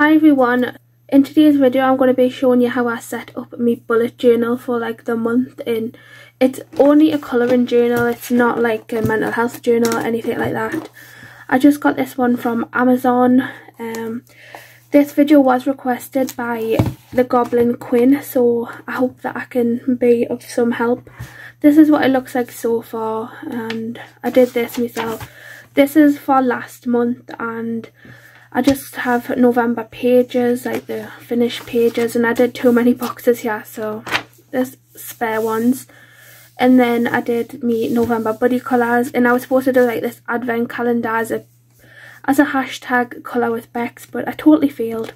Hi everyone, in today's video I'm going to be showing you how I set up my bullet journal for like the month. And it's only a colouring journal, it's not like a mental health journal or anything like that. I just got this one from Amazon. This video was requested by the Goblin Quinn, so I hope that I can be of some help. This is what it looks like so far, and I did this myself. This is for last month, and I just have November pages, like the finished pages, and I did too many boxes here, so there's spare ones. And then I did me November buddy colours, and I was supposed to do like this advent calendar as a hashtag colour with Bex, but I totally failed.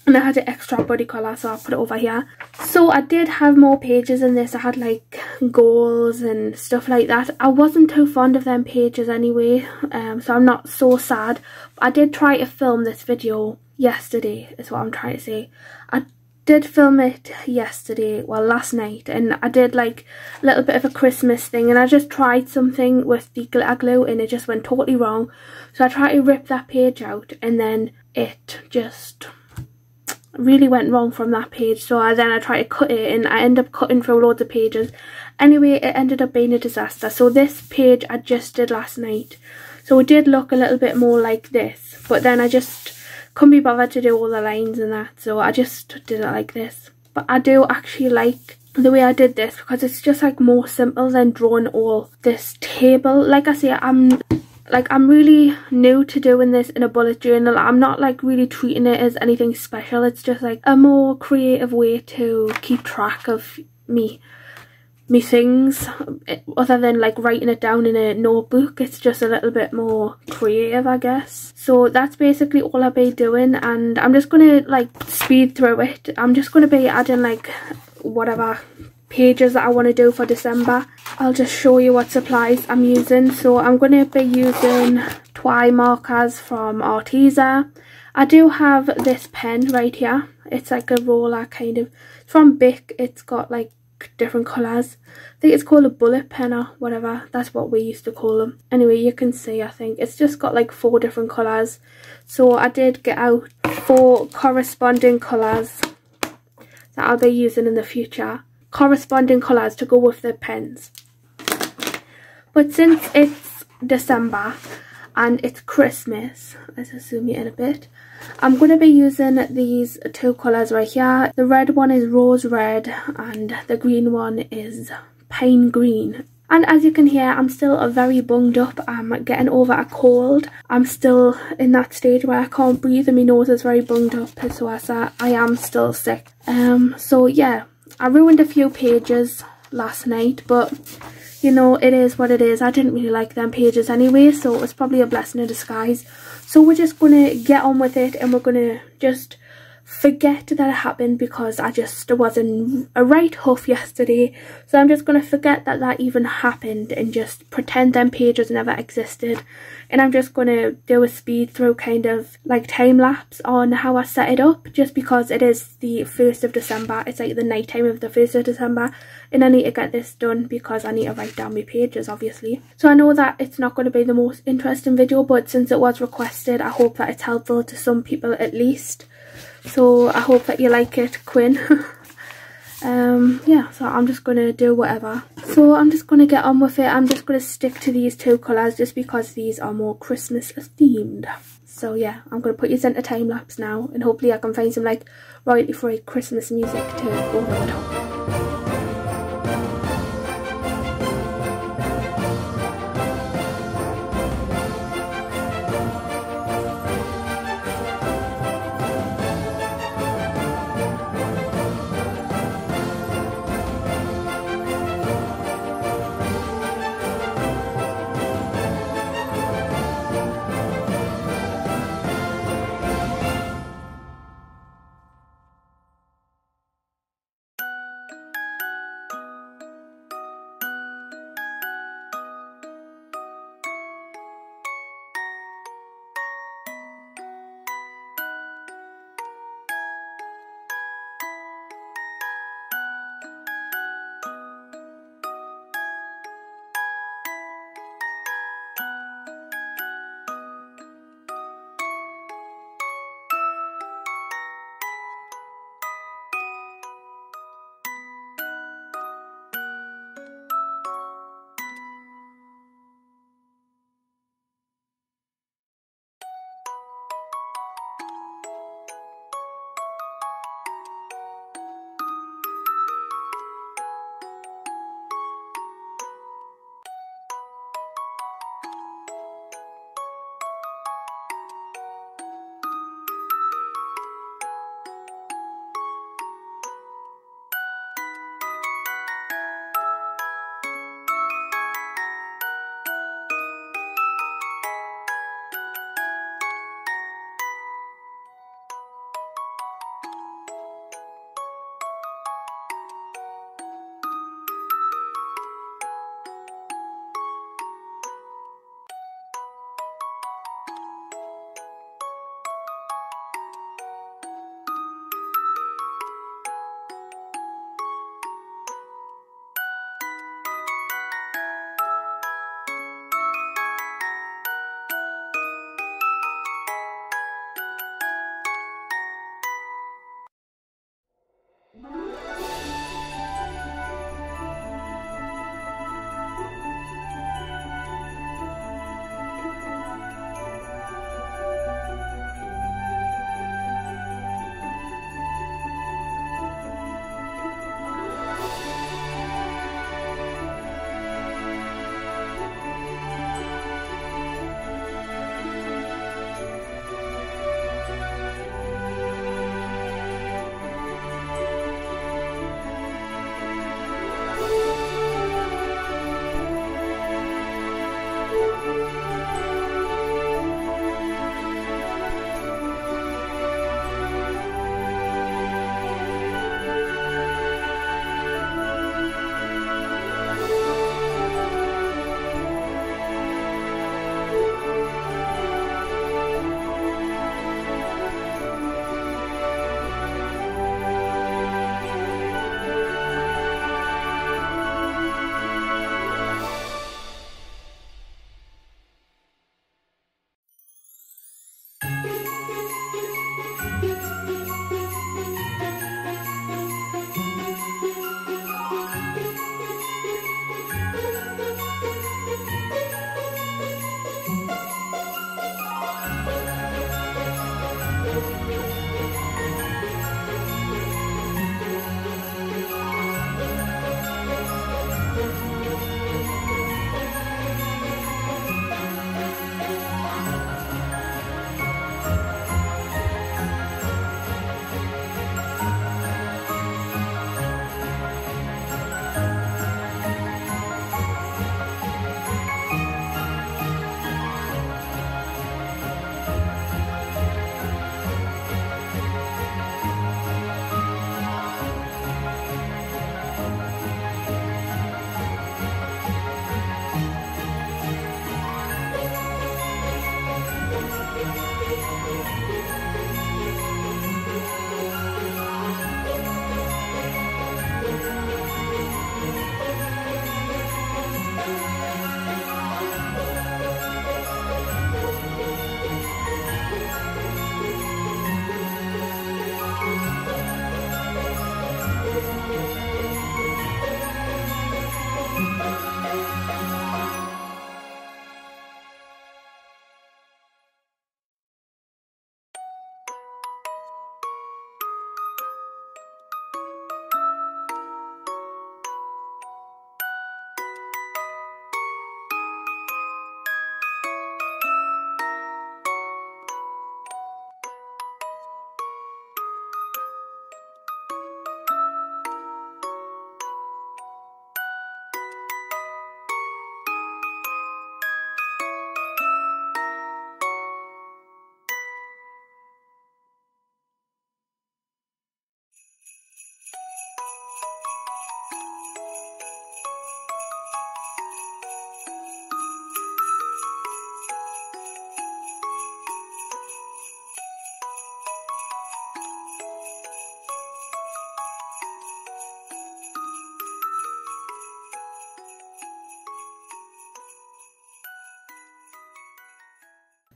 And I had an extra buddy colour, so I put it over here. So I did have more pages in this. I had like goals and stuff like that. I wasn't too fond of them pages anyway, so I'm not so sad. But I did try to film this video yesterday, is what I'm trying to say. I did film it yesterday, well last night, and I did like a little bit of a Christmas thing, and I just tried something with the glitter glue and it just went totally wrong. So I tried to rip that page out, and then it just really went wrong from that page. So I tried to cut it, and I ended up cutting through loads of pages. Anyway, it ended up being a disaster. So this page I just did last night, so it did look a little bit more like this, but then I just couldn't be bothered to do all the lines and that, so I just did it like this. But I do actually like the way I did this, because it's just like more simple than drawing all this table. Like I say, I'm really new to doing this in a bullet journal. I'm not like really treating it as anything special. It's just like a more creative way to keep track of me things, other than like writing it down in a notebook. It's just a little bit more creative, I guess. So that's basically all I'll be doing, and I'm just gonna like speed through it. I'm just gonna be adding like whatever pages that I want to do for December. I'll just show you what supplies I'm using. So I'm going to be using Twi markers from Arteza. I do have this pen right here. It's like a roller kind of, it's from Bic. It's got like different colours. I think it's called a bullet pen or whatever. That's what we used to call them. Anyway, you can see, I think it's just got like 4 different colours. So I did get out 4 corresponding colours that I'll be using in the future. Corresponding colours to go with the pens. But since it's December and it's Christmas, let's zoom you in a bit, I'm going to be using these 2 colours right here. The red one is rose red and the green one is pine green. And as you can hear, I'm still very bunged up. I'm getting over a cold. I'm still in that stage where I can't breathe and my nose is very bunged up, so I am still sick. So yeah, I ruined a few pages last night, but you know, it is what it is. I didn't really like them pages anyway, so it was probably a blessing in disguise. So we're just going to get on with it, and we're going to just forget that it happened, because I just was in a right huff yesterday. So I'm just going to forget that that even happened and just pretend them pages never existed. And I'm just going to do a speed through kind of like time lapse on how I set it up, just because it is the 1st of December. It's like the night time of the 1st of December, and I need to get this done because I need to write down my pages, obviously. So I know that it's not going to be the most interesting video, but since it was requested, I hope that it's helpful to some people at least. So I hope that you like it, Quinn. Yeah, so I'm just going to do whatever. So I'm just going to get on with it. I'm just going to stick to these 2 colours just because these are more Christmas themed. So yeah, I'm going to put you into time lapse now, and hopefully I can find some like royalty free Christmas music to go over the top.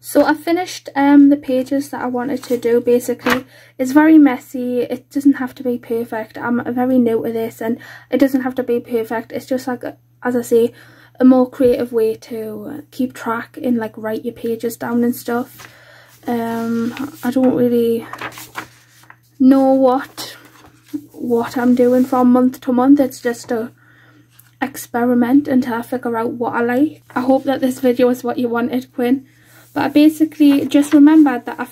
So I finished the pages that I wanted to do. Basically, it's very messy. It doesn't have to be perfect. I'm very new to this, and it doesn't have to be perfect. It's just like, as I say, a more creative way to keep track and like write your pages down and stuff. I don't really know what I'm doing from month to month. It's just a experiment until I figure out what I like. I hope that this video is what you wanted, Quinn. But I basically just remembered that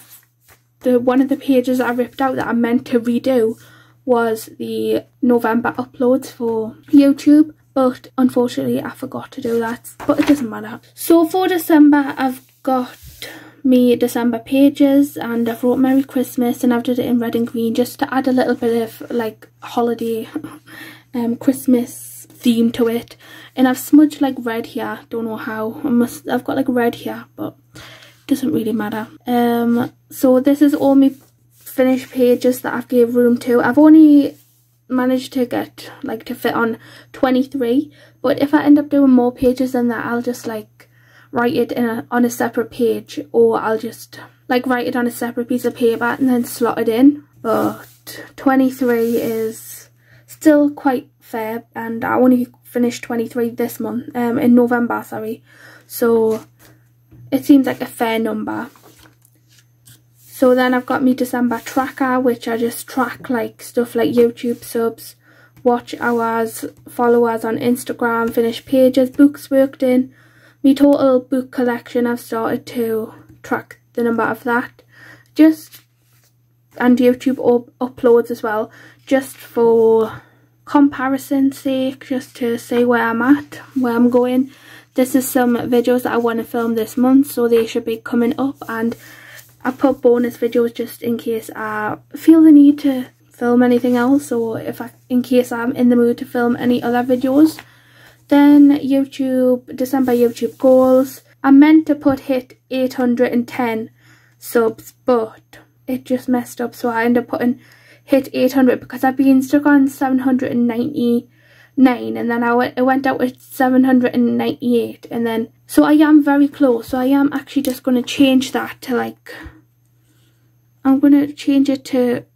one of the pages that I ripped out that I meant to redo was the November uploads for YouTube, but unfortunately I forgot to do that, but it doesn't matter. So for December, I've got me December pages, and I've wrote Merry Christmas, and I've did it in red and green just to add a little bit of like holiday Christmas theme to it. And I've smudged like red here, don't know how. I've got like red here, but doesn't really matter. So this is all my finished pages that I've gave room to. I've only managed to get like to fit on 23, but if I end up doing more pages than that, I'll just like write it on a separate page, or I'll just like write it on a separate piece of paper and then slot it in. But 23 is still quite fair, and I only finished 23 this month, in November, sorry, so it seems like a fair number. So then I've got me December tracker, which I just track like stuff like YouTube subs, watch hours, followers on Instagram, finished pages, books worked in, me total book collection. I've started to track the number of that, just, and YouTube uploads as well, just for comparison's sake, just to see where I'm at, where I'm going. This is some videos that I want to film this month, so they should be coming up, and I put bonus videos just in case I feel the need to film anything else, or in case I'm in the mood to film any other videos. Then YouTube, December YouTube goals. I meant to hit 810 subs, but it just messed up, so I ended up putting hit 800 because I've been stuck on 799, and then it went out at 798, and then so I am very close. So I am actually just going to change that to like, I'm going to change it to,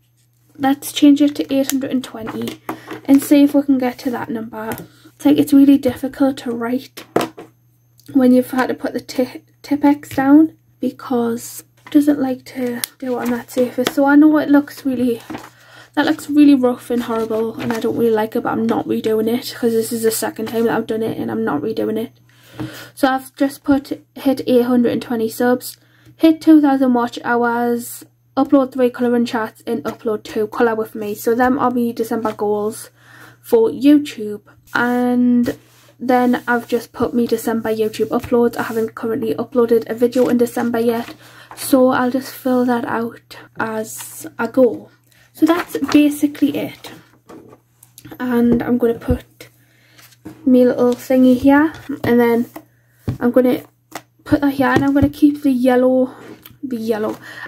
let's change it to 820 and see if we can get to that number. It's like, it's really difficult to write when you've had to put the Tipp-Ex down, because it doesn't like to do it on that surface. So I know it looks really, that looks really rough and horrible, and I don't really like it, but I'm not redoing it because this is the second time that I've done it and I'm not redoing it. So I've just hit 820 subs, hit 2,000 watch hours, upload 3 colouring chats, and upload 2 colour with me. So them are my December goals for YouTube. And then I've just put me December YouTube uploads. I haven't currently uploaded a video in December yet, so I'll just fill that out as I go. So that's basically it, and I'm going to put my little thingy here, and then I'm going to put that here, and I'm going to keep the yellow,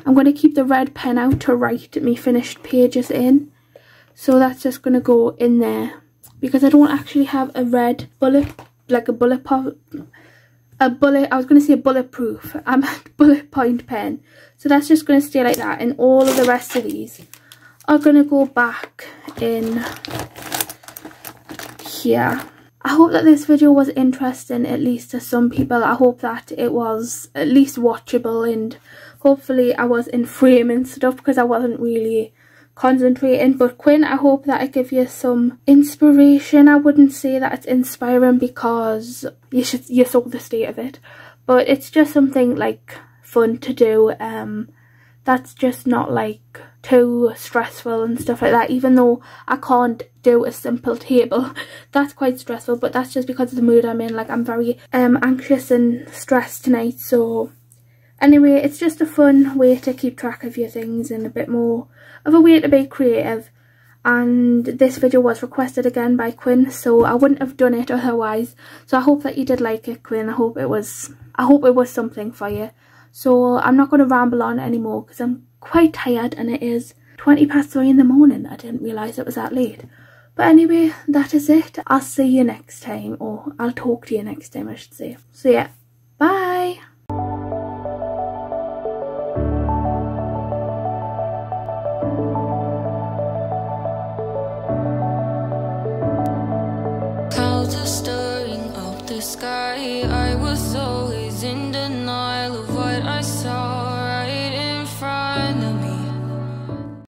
I'm going to keep the red pen out to write me finished pages in. So that's just going to go in there, because I don't actually have a red bullet, like a bullet, I was going to say bulletproof, I meant bullet point pen. So that's just going to stay like that, and all of the rest of these are going to go back in here. I hope that this video was interesting, at least to some people. I hope that it was at least watchable, and hopefully I was in frame and stuff, because I wasn't really concentrating. But Quinn, I hope that I give you some inspiration. I wouldn't say that it's inspiring, because you saw the state of it, but it's just something like fun to do, that's just not like too stressful and stuff like that. Even though I can't do a simple table, that's quite stressful, but that's just because of the mood I'm in. Like, I'm very anxious and stressed tonight. So anyway, it's just a fun way to keep track of your things, and a bit more of a way to be creative. And this video was requested again by Quinn, so I wouldn't have done it otherwise. So I hope that you did like it, Quinn. I hope it was something for you. So I'm not going to ramble on anymore, because I'm quite tired, and it is 3:20 in the morning. I didn't realise it was that late. But anyway, that is it. I'll see you next time, or I'll talk to you next time, I should say. So yeah, bye!